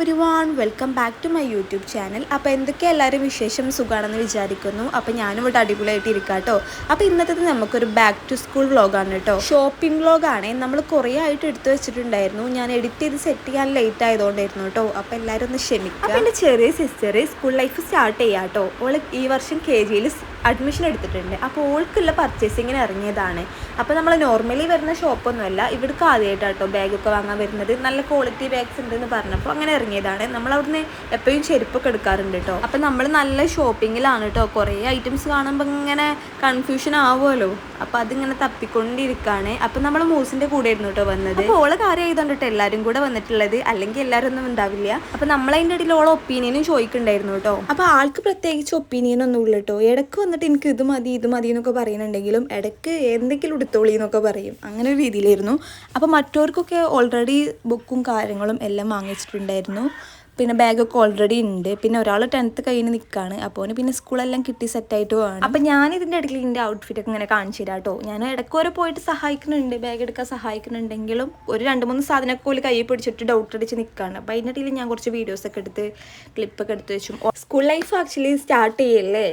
Everyone, welcome back to my YouTube channel. അപ്പോൾ എന്തൊക്കെ എല്ലാവരും വിശേഷം സുഖമാണെന്ന് വിചാരിക്കുന്നു. അപ്പോൾ ഞാനും ഇവിടെ അടിപൊളിയായിട്ട് ഇരിക്കാം കേട്ടോ. അപ്പോൾ ഇന്നത്തെ നമുക്കൊരു ബാക്ക് ടു സ്കൂൾ വ്ളോഗാണ് കേട്ടോ. ഷോപ്പിംഗ് വ്ളോഗാണ്. നമ്മൾ കുറേ ആയിട്ട് എടുത്തു വെച്ചിട്ടുണ്ടായിരുന്നു. ഞാൻ എഡിറ്റ് ചെയ്ത് സെറ്റ് ചെയ്യാൻ ലേറ്റ് ആയതുകൊണ്ടായിരുന്നു കേട്ടോ. അപ്പോൾ എല്ലാവരും ഒന്ന് ക്ഷമിക്കുക. അപ്പോൾ എൻ്റെ ചെറിയ സിസ്റ്റർ സ്കൂൾ ലൈഫ് സ്റ്റാർട്ട് ചെയ്യാം കേട്ടോ. ഓൾ ഈ വർഷം KGയിൽ അഡ്മിഷൻ എടുത്തിട്ടുണ്ട്. അപ്പോൾ ഓൾക്കുള്ള പർച്ചേസിങ്ങിന് ഇറങ്ങിയതാണ്. അപ്പോൾ നമ്മൾ നോർമലി വരുന്ന ഷോപ്പൊന്നുമല്ല, ഇവിടേക്ക് ആദ്യമായിട്ടാണ് കേട്ടോ ബാഗൊക്കെ വാങ്ങാൻ വരുന്നത്. നല്ല ക്വാളിറ്റി ബാഗ്സ് ഉണ്ടെന്ന് പറഞ്ഞപ്പോൾ അങ്ങനെ ഇറങ്ങിയതാണ്. നമ്മൾ അവിടുന്ന് എപ്പോഴും ചെരുപ്പൊക്കെ എടുക്കാറുണ്ട് കേട്ടോ. അപ്പോൾ നമ്മൾ നല്ല ഷോപ്പിങ്ങിലാണ് കേട്ടോ. കുറേ ഐറ്റംസ് കാണുമ്പോൾ ഇങ്ങനെ കൺഫ്യൂഷൻ ആവുമല്ലോ. അപ്പോൾ അതിങ്ങനെ തപ്പിക്കൊണ്ടിരിക്കുകയാണ്. അപ്പോൾ നമ്മൾ മൂസിൻ്റെ കൂടെ ആയിരുന്നു കേട്ടോ വന്നത്. അപ്പോൾ ഓളെ കാര്യം ആയതുകൊണ്ട് കേട്ടോ എല്ലാവരും കൂടെ വന്നിട്ടുള്ളത്, അല്ലെങ്കിൽ എല്ലാവരും ഒന്നും ഉണ്ടാവില്ല. അപ്പോൾ നമ്മളതിൻ്റെ ഇടയിൽ ഓളെ ഒപ്പീനിയനും ചോദിക്കുന്നുണ്ടായിരുന്നു കേട്ടോ. അപ്പോൾ ആൾക്ക് പ്രത്യേകിച്ച് ഒപ്പീനിയൻ ഒന്നും ഇല്ല കേട്ടോ. ഇടയ്ക്ക് വന്നിട്ട് എനിക്ക് ഇത് മതി എന്നൊക്കെ പറയുന്നുണ്ടെങ്കിലും ഇടയ്ക്ക് എന്തെങ്കിലും എടുത്തോളി എന്നൊക്കെ പറയും. അങ്ങനെ ഒരു രീതിയിലായിരുന്നു. അപ്പോൾ മറ്റവർക്കൊക്കെ ഓൾറെഡി ബുക്കും കാര്യങ്ങളും എല്ലാം വാങ്ങിച്ചിട്ടുണ്ടായിരുന്നു. പിന്നെ ബാഗൊക്കെ ഓൾറെഡി ഉണ്ട്. പിന്നെ ഒരാൾ 10th കഴിഞ്ഞ് നിൽക്കുകയാണ്. അപ്പോൾ പിന്നെ സ്കൂളെല്ലാം കിട്ടി സെറ്റായിട്ട് വേണം. അപ്പോൾ ഞാൻ ഇതിൻ്റെ ഇടയ്ക്ക് ഇതിൻ്റെ ഔട്ട്ഫിറ്റൊക്കെ ഇങ്ങനെ കാണിച്ചു തരാം കേട്ടോ. ഞാൻ ഇടയ്ക്ക് വരെ പോയിട്ട് സഹായിക്കുന്നുണ്ട്, ബാഗ് എടുക്കാൻ സഹായിക്കുന്നുണ്ടെങ്കിലും ഒരു 2-3 സാധനമൊക്കെ പോലെ കയ്യിൽ പിടിച്ചിട്ട് ഡൗട്ട് അടിച്ച് നിൽക്കുകയാണ്. അപ്പോൾ അതിൻ്റെ ഇടയിൽ ഞാൻ കുറച്ച് വീഡിയോസൊക്കെ എടുത്ത് ക്ലിപ്പൊക്കെ എടുത്ത് വെച്ചു. സ്കൂൾ ലൈഫ് ആക്ച്വലി സ്റ്റാർട്ട് ചെയ്യല്ലേ.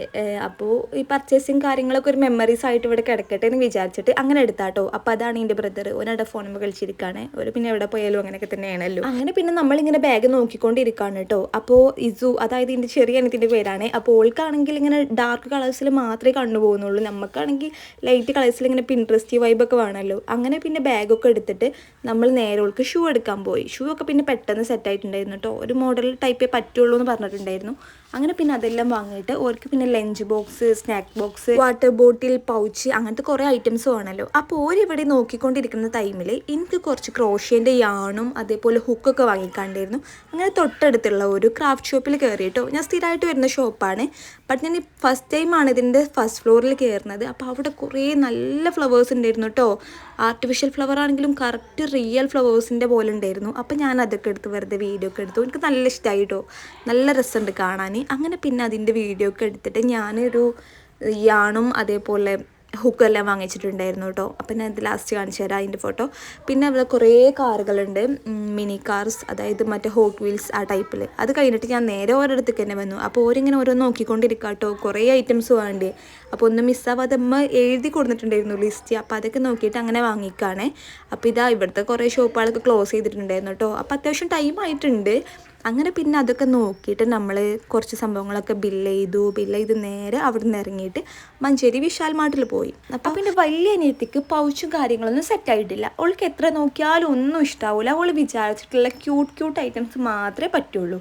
അപ്പോൾ ഈ പർച്ചേസിങ് കാര്യങ്ങളൊക്കെ ഒരു മെമ്മറീസ് ആയിട്ട് ഇവിടെ കിടക്കട്ടെ എന്ന് വിചാരിച്ചിട്ട് അങ്ങനെ എടുത്താട്ടോ. അപ്പോൾ അതാണ് എൻ്റെ ബ്രദർ. ഒരാടെ ഫോണിൽ കളിച്ചിരിക്കുകയാണ്. ഒരു പിന്നെ എവിടെ പോയാലും അങ്ങനെയൊക്കെ തന്നെയാണല്ലോ. അങ്ങനെ പിന്നെ നമ്മളിങ്ങനെ ബാഗ് നോക്കിക്കൊണ്ടിരിക്കും കേട്ടോ. അപ്പോൾ ഇസു, അതായത് ഇതിൻ്റെ ചെറിയ അനിയത്തിൻ്റെ പേരാണ്. അപ്പോൾ ഓൾക്കാണെങ്കിൽ ഇങ്ങനെ ഡാർക്ക് കളേഴ്സിൽ മാത്രമേ കണ്ടുപോകുന്നുള്ളൂ. നമുക്കാണെങ്കിൽ ലൈറ്റ് കളേഴ്സിൽ ഇങ്ങനെ പിൻട്രസ്റ്റ് വൈബൊക്കെ വേണമല്ലോ. അങ്ങനെ പിന്നെ ബാഗൊക്കെ എടുത്തിട്ട് നമ്മൾ നേരെ ഓൾക്ക് ഷൂ എടുക്കാൻ പോയി. ഷൂ ഒക്കെ പിന്നെ പെട്ടെന്ന് സെറ്റായിട്ടുണ്ടായിരുന്നു കേട്ടോ. ഒരു മോഡൽ ടൈപ്പേ പറ്റുള്ളൂ എന്ന് പറഞ്ഞിട്ടുണ്ടായിരുന്നു. അങ്ങനെ പിന്നെ അതെല്ലാം വാങ്ങിയിട്ട് ഓർക്ക് പിന്നെ lunch box, snack box, water bottle, pouch, അങ്ങനത്തെ കുറേ ഐറ്റംസ് വേണമല്ലോ. അപ്പോൾ ഓരിവിടെ നോക്കിക്കൊണ്ടിരിക്കുന്ന ടൈമിൽ എനിക്ക് കുറച്ച് ക്രോഷ്യേൻ്റെ യാണും അതേപോലെ ഹുക്കൊക്കെ വാങ്ങിക്കാണ്ടായിരുന്നു. അങ്ങനെ തൊട്ടടുത്തുള്ള ഒരു ക്രാഫ്റ്റ് ഷോപ്പിൽ കയറിയിട്ടോ. ഞാൻ സ്ഥിരമായിട്ട് വരുന്ന ഷോപ്പാണ്. ബട്ട് ഞാൻ ഫസ്റ്റ് ടൈമാണ് ഇതിൻ്റെ ഫസ്റ്റ് ഫ്ലോറിൽ കയറുന്നത്. അപ്പോൾ അവിടെ കുറേ നല്ല ഫ്ലവേഴ്സ് ഉണ്ടായിരുന്നു കേട്ടോ. ആർട്ടിഫിഷ്യൽ ഫ്ലവർ ആണെങ്കിലും കറക്റ്റ് റിയൽ ഫ്ലവേഴ്സിൻ്റെ പോലെ ഉണ്ടായിരുന്നു. അപ്പോൾ ഞാൻ അതൊക്കെ എടുത്ത് വെറുതെ വീഡിയോ ഒക്കെ എടുത്തു. എനിക്ക് നല്ല ഇഷ്ടമായി കേട്ടോ. നല്ല രസമുണ്ട് കാണാൻ. അങ്ങനെ പിന്നെ അതിൻ്റെ വീഡിയോ ഒക്കെ എടുത്തിട്ട് ഞാനൊരു യാണും അതേപോലെ ഹുക്കെല്ലാം വാങ്ങിച്ചിട്ടുണ്ടായിരുന്നു കേട്ടോ. അപ്പം ഞാൻ ഇത് ലാസ്റ്റ് കാണിച്ചു തരാം അതിൻ്റെ ഫോട്ടോ. പിന്നെ അവിടെ കുറേ കാറുകളുണ്ട്, മിനി കാർസ്, അതായത് മറ്റേ ഹോട്ട് വീൽസ് ആ ടൈപ്പിൽ. അത് കഴിഞ്ഞിട്ട് ഞാൻ നേരെ ഓരോടത്തേക്ക് തന്നെ വന്നു. അപ്പോൾ ഓരിങ്ങനെ ഓരോ നോക്കിക്കൊണ്ടിരിക്കുക കേട്ടോ. കുറേ ഐറ്റംസ് വേണ്ടേ. അപ്പോൾ ഒന്ന് മിസ്സാവാതെ അമ്മ എഴുതി കൊടുത്തിട്ടുണ്ടായിരുന്നു ലിസ്റ്റ്. അപ്പോൾ അതൊക്കെ നോക്കിയിട്ട് അങ്ങനെ വാങ്ങിക്കാണേ. അപ്പോൾ ഇതാ ഇവിടുത്തെ കുറേ ഷോപ്പുകളൊക്കെ ക്ലോസ് ചെയ്തിട്ടുണ്ടായിരുന്നു കേട്ടോ. അപ്പോൾ അത്യാവശ്യം ടൈം ആയിട്ടുണ്ട്. അങ്ങനെ പിന്നെ അതൊക്കെ നോക്കിയിട്ട് നമ്മൾ കുറച്ച് സംഭവങ്ങളൊക്കെ ബില്ല് ചെയ്ത് നേരെ അവിടെ നിന്ന് ഇറങ്ങിയിട്ട് മഞ്ചേരി വിശാൽ മാർട്ടിൽ പോയി. അപ്പോൾ പിന്നെ വലിയ അനിയത്തിക്ക് പൗച്ചും കാര്യങ്ങളൊന്നും സെറ്റായിട്ടില്ല. അവൾക്ക് എത്ര നോക്കിയാലും ഒന്നും ഇഷ്ടാവില്ല. അവൾ വിചാരിച്ചിട്ടുള്ള ക്യൂട്ട് ഐറ്റംസ് മാത്രമേ പറ്റുള്ളൂ.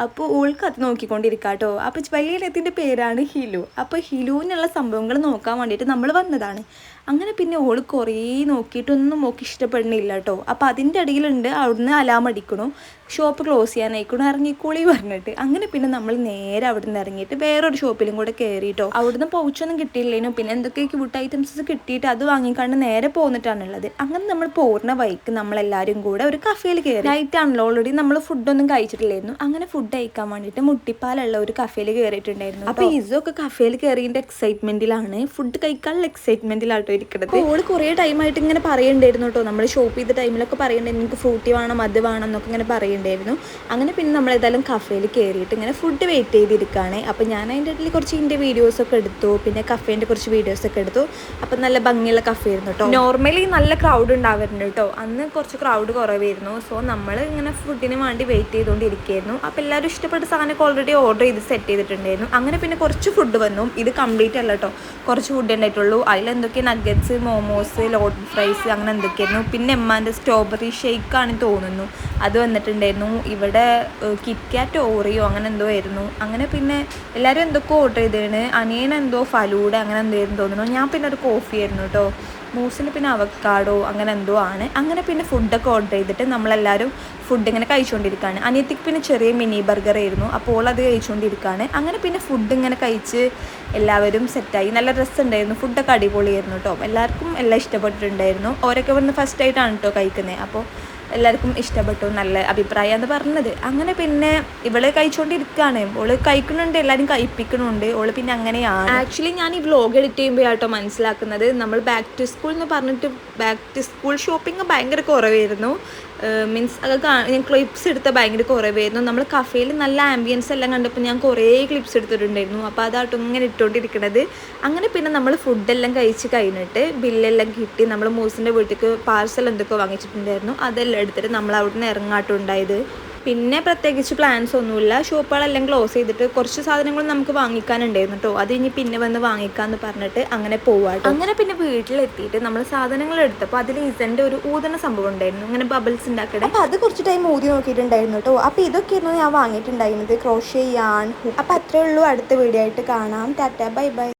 അപ്പോൾ ഓൾക്ക് അത് നോക്കിക്കൊണ്ടിരിക്കുക കേട്ടോ. അപ്പോൾ വലിയ അനിയത്തിൻ്റെ പേരാണ് ഹിലു. അപ്പോൾ ഹിലുവിനുള്ള സംഭവങ്ങൾ നോക്കാൻ വേണ്ടിയിട്ട് നമ്മൾ വന്നതാണ്. അങ്ങനെ പിന്നെ ഓൾ കുറേ നോക്കിയിട്ടൊന്നും ഓൾക്ക് ഇഷ്ടപ്പെടുന്നില്ല കേട്ടോ. അപ്പോൾ അതിൻ്റെ ഇടയിലുണ്ട് അവിടുന്ന് അലാം അടിക്കണു, ഷോപ്പ് ക്ലോസ് ചെയ്യാനായിക്കണു, ഇറങ്ങിക്കോളി പറഞ്ഞിട്ട്. അങ്ങനെ പിന്നെ നമ്മൾ നേരെ അവിടെ നിന്ന് ഇറങ്ങിയിട്ട് വേറൊരു ഷോപ്പിലും കൂടെ കയറിയിട്ടോ. അവിടുന്ന് പൗച്ചൊന്നും കിട്ടിയില്ലേനു. പിന്നെ എന്തൊക്കെ ക്യൂട്ട് ഐറ്റംസ് കിട്ടിയിട്ട് അത് വാങ്ങിക്കാണ്ട് നേരെ പോന്നിട്ടാണുള്ളത്. അങ്ങനെ നമ്മൾ പോകുന്ന വഴിക്ക് നമ്മളെല്ലാവരും കൂടെ ഒരു കഫേയിൽ കയറി. നൈറ്റ് ആണല്ലോ, ഓൾറെഡി നമ്മൾ ഫുഡൊന്നും കഴിച്ചിട്ടില്ലായിരുന്നു. അങ്ങനെ ഫുഡ് കഴിക്കാൻ വേണ്ടിയിട്ട് മുട്ടിപ്പാലുള്ള ഒരു കഫേയിൽ കയറിയിട്ടുണ്ടായിരുന്നു. അപ്പോൾ ഇതൊക്കെ കഫേയിൽ കയറിയതിൻ്റെ എക്സൈറ്റ്മെൻറ്റിലാണ്, ഫുഡ് കഴിക്കാനുള്ള എക്സൈറ്റ്മെൻറ്റിലാട്ടോ ഇരിക്കുന്നത്. ഓള് കുറേ ടൈമായിട്ട് ഇങ്ങനെ പറയുന്നുണ്ടായിരുന്നു കേട്ടോ. നമ്മൾ ഷോപ്പ് ചെയ്ത ടൈമിലൊക്കെ പറയുന്നുണ്ടായിരുന്നു എനിക്ക് ഫ്രൂട്ടി വേണം, അത് വേണം എന്നൊക്കെ ഇങ്ങനെ പറയുന്നുണ്ടായിരുന്നു. അങ്ങനെ പിന്നെ നമ്മളേതായാലും കഫേയിൽ കയറിയിട്ട് ഇങ്ങനെ ഫുഡ് വെയിറ്റ് ചെയ്തിരിക്കുകയാണ്. അപ്പോൾ ഞാൻ അതിൻ്റെ ഇടയിൽ കുറച്ച് ഇതിൻ്റെ വീഡിയോസൊക്കെ എടുത്തു. പിന്നെ കഫേൻ്റെ കുറച്ച് വീഡിയോസൊക്കെ എടുത്തു. അപ്പം നല്ല ഭംഗിയുള്ള കഫേ ആയിരുന്നു കേട്ടോ. നോർമലി നല്ല ക്രൗഡ് ഉണ്ടാവാറുണ്ട് കേട്ടോ. അന്ന് കുറച്ച് ക്രൗഡ് കുറവായിരുന്നു. സോ നമ്മൾ ഇങ്ങനെ ഫുഡിന് വേണ്ടി വെയിറ്റ് ചെയ്തുകൊണ്ടിരിക്കുകയായിരുന്നു. അപ്പോൾ എല്ലാവരും ഇഷ്ടപ്പെട്ട സാധനമൊക്കെ ഓൾറെഡി ഓർഡർ ചെയ്ത് സെറ്റ് ചെയ്തിട്ടുണ്ടായിരുന്നു. അങ്ങനെ പിന്നെ കുറച്ച് ഫുഡ് വന്നു. ഇത് കംപ്ലീറ്റ് അല്ല കേട്ടോ, കുറച്ച് ഫുഡ് ഉണ്ടായിട്ടുള്ളൂ. അതിലെന്തൊക്കെ നഗറ്റ്സ്, മോമോസ്, ലോട്ടഡ് ഫ്രൈസ് അങ്ങനെ എന്തൊക്കെയായിരുന്നു. പിന്നെ എമ്മാൻ്റെ സ്ട്രോബെറി ഷേക്കാണെന്ന് തോന്നുന്നു, അത് വന്നിട്ടുണ്ടായിരുന്നു. ഇവിടെ കിറ്റ്കാറ്റ്, ഓറിയോ അങ്ങനെ എന്തോ ആയിരുന്നു. അങ്ങനെ പിന്നെ എല്ലാവരും എന്തൊക്കെ ഓർഡർ ചെയ്തതാണ്. അനിയനെന്തോ ഫലൂഡ അങ്ങനെ എന്തോ ആയിരുന്നു തോന്നുന്നു. ഞാൻ പിന്നെ ഒരു കോഫി ആയിരുന്നു കേട്ടോ. മൂസിന് പിന്നെ അവക്കാഡോ അങ്ങനെ എന്തോ ആണ്. അങ്ങനെ പിന്നെ ഫുഡൊക്കെ ഓർഡർ ചെയ്തിട്ട് നമ്മളെല്ലാവരും ഫുഡ് ഇങ്ങനെ കഴിച്ചുകൊണ്ടിരിക്കുകയാണ്. അനിയത്തിക്ക് പിന്നെ ചെറിയ മിനി ബർഗർ ആയിരുന്നു. അപ്പോൾ അത് കഴിച്ചുകൊണ്ടിരിക്കുകയാണ്. അങ്ങനെ പിന്നെ ഫുഡ് ഇങ്ങനെ കഴിച്ച് എല്ലാവരും സെറ്റായി. നല്ല രസമുണ്ടായിരുന്നു. ഫുഡൊക്കെ അടിപൊളിയായിരുന്നു കേട്ടോ. എല്ലാവർക്കും എല്ലാം ഇഷ്ടപ്പെട്ടിട്ടുണ്ടായിരുന്നു. ഓരൊക്കെ ഇവിടുന്ന് ഫസ്റ്റ് ആയിട്ടാണ് കേട്ടോ കഴിക്കുന്നത്. അപ്പോൾ എല്ലാവർക്കും ഇഷ്ടപ്പെട്ടു, നല്ല അഭിപ്രായം എന്ന് പറഞ്ഞത്. അങ്ങനെ പിന്നെ ഇവള് കഴിച്ചുകൊണ്ടിരിക്കുകയാണ്, ഓള് കഴിക്കുന്നുണ്ട്, എല്ലാവരും കഴിപ്പിക്കുന്നുണ്ട്, ഓള് പിന്നെ അങ്ങനെയാണ്. ആക്ച്വലി ഞാൻ ഈ വ്ലോഗ് എഡിറ്റ് ചെയ്യുമ്പോൾ ആട്ടോ മനസ്സിലാക്കുന്നത്, നമ്മൾ ബാക്ക് ടു സ്കൂൾ എന്ന് പറഞ്ഞിട്ട് ബാക്ക് ടു സ്കൂൾ ഷോപ്പിംഗ് ഭയങ്കര കുറവായിരുന്നു. മീൻസ് അതൊക്കെ ഞാൻ ക്ലിപ്സ് എടുത്ത ഭയങ്കര കുറവായിരുന്നു. നമ്മൾ കഫേയിൽ നല്ല ആംബിയൻസ് എല്ലാം കണ്ടപ്പോൾ ഞാൻ കുറേ ക്ലിപ്സ് എടുത്തിട്ടുണ്ടായിരുന്നു. അപ്പോൾ അതാട്ടോ ഇങ്ങനെ ഇട്ടുകൊണ്ടിരിക്കുന്നത്. അങ്ങനെ പിന്നെ നമ്മൾ ഫുഡെല്ലാം കഴിച്ച് കഴിഞ്ഞിട്ട് ബില്ലെല്ലാം കിട്ടി. നമ്മൾ മൂസിൻ്റെ വീട്ടിലേക്ക് പാർസൽ എന്തൊക്കെ വാങ്ങിച്ചിട്ടുണ്ടായിരുന്നു, അതെല്ലാം എടുത്തിട്ട് നമ്മൾ അവിടെ നിന്ന് ഇറങ്ങാട്ടുണ്ടായത്. പിന്നെ പ്രത്യേകിച്ച് പ്ലാൻസ് ഒന്നുമില്ല. ഷോപ്പുകളെല്ലാം ക്ലോസ് ചെയ്തിട്ട് കുറച്ച് സാധനങ്ങൾ നമുക്ക് വാങ്ങിക്കാനുണ്ടായിരുന്നു കേട്ടോ, അത് ഇനി പിന്നെ വന്ന് വാങ്ങിക്കാമെന്ന് പറഞ്ഞിട്ട് അങ്ങനെ പോവാട്ടോ. അങ്ങനെ പിന്നെ വീട്ടിലെത്തിയിട്ട് നമ്മൾ സാധനങ്ങൾ എടുത്തപ്പോൾ അതിൽ ഇസൻ്റെ ഒരു ഊതണ സംഭവം ഉണ്ടായിരുന്നു, ഇങ്ങനെ ബബിൾസ് ഉണ്ടാക്കണേ. അപ്പോൾ അത് കുറച്ച് ടൈം ഊതി നോക്കിയിട്ടുണ്ടായിരുന്നു കേട്ടോ. അപ്പോൾ ഇതൊക്കെയായിരുന്നു ഞാൻ വാങ്ങിയിട്ടുണ്ടായിരുന്നത്, ക്രോഷേ, യാൺ. അപ്പോൾ അത്രേ ഉള്ളൂ. അടുത്ത വീഡിയോ ആയിട്ട് കാണാം. Tata, bye bye.